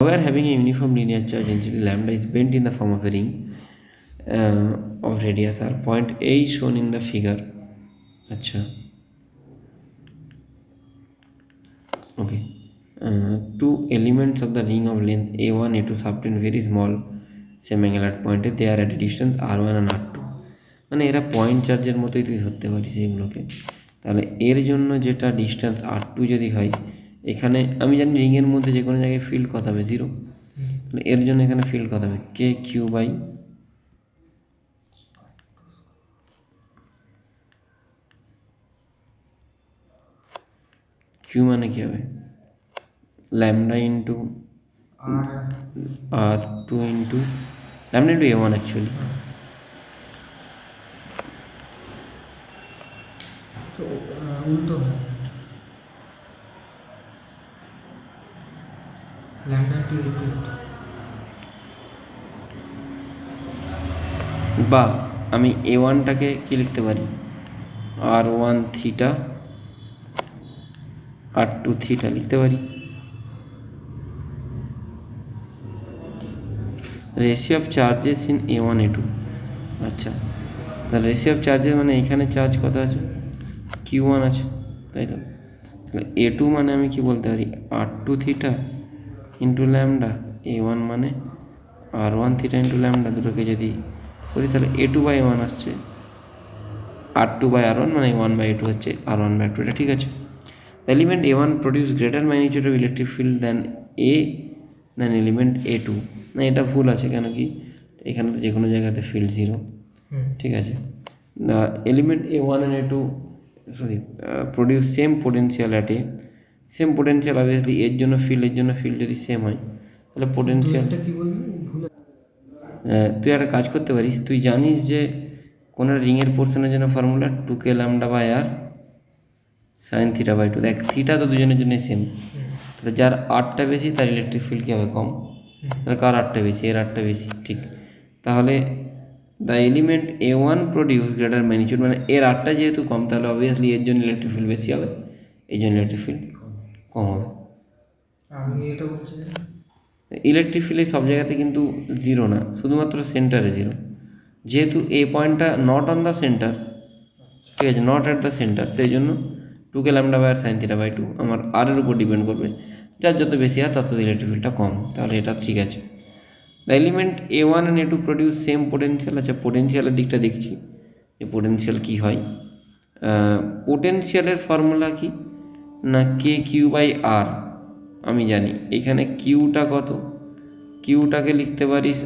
Where having a uniform linear charge density lambda is bent in the form of a ring of radius r. Point A is shown in the figure. अच्छा, okay. Two elements of the ring of length a1 a2 subtend very small same angle at point A. They are at a distance r1 and r2. মানে এরা point চার্জের মতোই তুই ধরতে পারিস এগুলোকে। তাহলে এর জন্য যেটা ডিস্টেন্স r2 যদি হয়, এখানে আমি জানি রিংয়ের মধ্যে যে কোনো জায়গায় ফিল্ড কত হবে, 0। তাহলে এর জন্য এখানে ফিল্ড কত হবে, কে কিউ বাই কিউ, মানে কী হবে, lambda into r2 into lambda into a1 actually. তো উল্টো হয়, ল্যামডা টু বা আমি a1টাকে কি লিখতে পারি, r1 থিটা r2 থিটা লিখতে পারি। Ratio of charges in a1 a2। আচ্ছা, তাহলে রেশিও অফ চার্জেস মানে এখানে চার্জ কত আছে, q1 আছে, তাই তো। তাহলে a2 মানে আমি কি বলতে পারি, r2 theta into lambda, a1 মানে r1 থিটা ইন্টু ল্যামডা, দুটোকে যদি করি তাহলে a2 বাই a1 আসছে, r2 বাই r1 মানে a1 বাই a2 হচ্ছে r1 বাই r2। এটা ঠিক আছে। The element a1 produce greater magnitude of electric field than element a2। না, এটা ভুল আছে, কেন কি এখানে তো যে কোনো জায়গাতে ফিল্ড 0, ঠিক আছে। The element a1 and a2 produce same potential at a same potential, obviously এর জন্য ফিল্ড যদি সেম হয় তাহলে পোটেনশিয়ালটা কি বলবি ভুল। তুই একটা কাজ করতে পারিস, তুই জানিস যে কোনো রিংয়ের পোর্শনের জন্য formula 2k lambda by r sine theta by 2। দেখ থিটা তো দুজনের জন্যই সেম, তাহলে যার আরটা বেশি তার ইলেকট্রিক ফিল্ড কী হবে, কম। তাহলে কার আরটা বেশি, এর আরটা বেশি, ঠিক। তাহলে the element a1 produce greater magnitude, মানে এর আরটা যেহেতু কম তাহলে অবভিয়াসলি এর জন্য ইলেকট্রিক ফিল্ড বেশি হবে, এই জন্য ইলেকট্রিক ফিল্ড কম হবে। আমি এটা বলছি ইলেকট্রিক ফিল্ড সব জায়গাতে কিন্তু 0 না, শুধুমাত্র সেন্টারে 0, যেহেতু এই পয়েন্টটা নট অন দ্য সেন্টার, ঠিক আছে, নট অ্যাট দ্য সেন্টার, সেই জন্য 2k lambda by sine theta by 2 আমার আর এর উপর ডিপেন্ড করবে, যার যত বেশি হয় তত ইলেকট্রিক ফিল্ডটা কম, তাহলে এটা ঠিক আছে। The element a1 and a2 produce same potential. আচ্ছা, পোটেনশিয়ালের দিকটা দেখছি যে পোটেনশিয়াল কী হয়। পোটেনশিয়ালের ফর্মুলা কি না, কে কিউ বাই আর। আমি জানি এখানে কিউটা কত, কিউটাকে লিখতে পারিস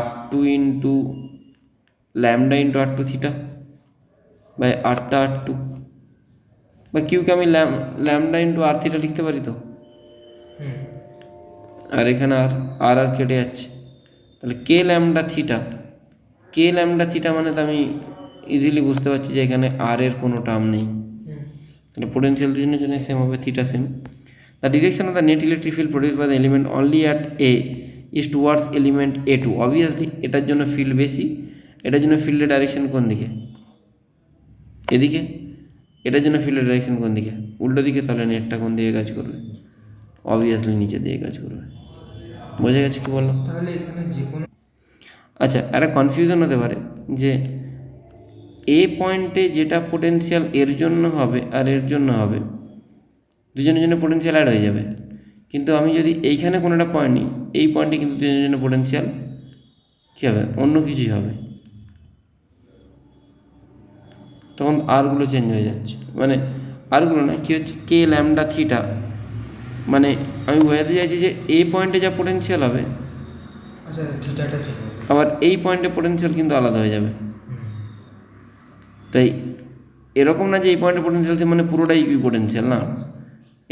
r2 into lambda into r2 theta by আরটা r2, বা কিউকে আমি ল্যামডা ইন্টু আর থিটা লিখতে পারি তো। আর এখানে আর কেটে যাচ্ছে, তাহলে কে ল্যামডা থিটা মানে তো আমি ইজিলি বুঝতে পারছি যে এখানে আর এর কোনো টার্ম নেই, তাহলে পোটেনশিয়াল দুজনের জন্য সেম হবে, theta same. The direction of the net electric field produce by the element only at A is towards element a2। Obviously এটার জন্য ফিল্ড বেশি, এটার জন্য ফিল্ডের ডাইরেকশন কোন দিকে, এদিকে। এটার জন্য ফিল্ডের ডাইরেকশন কোন দিকে, উল্টো দিকে, তাহলে নেটটা কোন দিকে কাজ করবে, অবভিয়াসলি নিচের দিকে কাজ করবে। বোঝা গেছে কি বললাম? তাহলে এখানে যে কোনো, আচ্ছা, একটা কনফিউশন হতে পারে যে এ পয়েন্টে যেটা পোটেনশিয়াল এর জন্য হবে আর এর জন্য হবে, দুজনের জন্য পোটেনশিয়াল অ্যাড হয়ে যাবে, কিন্তু আমি যদি এইখানে কোনো একটা পয়েন্ট নিই, এই পয়েন্টে কিন্তু দুজনের জন্য পোটেনশিয়াল কী হবে, অন্য কিছুই হবে, তখন আরগুলো চেঞ্জ হয়ে যাচ্ছে, মানে আরগুলো না, কী হচ্ছে, কে ল্যামডা থিটা, মানে আমি বোঝাতে চাইছি যে এই পয়েন্টে যা পোটেনশিয়াল হবে, আচ্ছা থিটাটা চেঞ্জ হবে, আবার এই পয়েন্টে পোটেনশিয়াল কিন্তু আলাদা হয়ে যাবে। তাই এরকম না যে এই পয়েন্টে পোটেনশিয়াল মানে পুরোটাই ইকুইপোটেনশিয়াল, না,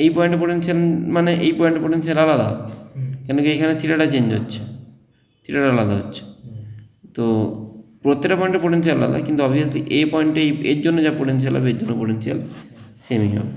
এই পয়েন্টে পোটেনশিয়াল মানে এই পয়েন্টে পোটেনশিয়াল আলাদা, কেন কি এখানে থিটাটা চেঞ্জ হচ্ছে, থিটাটা আলাদা হচ্ছে, তো প্রত্যেকটা পয়েন্টে পোটেনশিয়াল আলাদা, কিন্তু অবভিয়াসলি এই পয়েন্টে এর জন্য যা পোটেনশিয়াল হবে এর জন্য পোটেনশিয়াল সেমই হবে।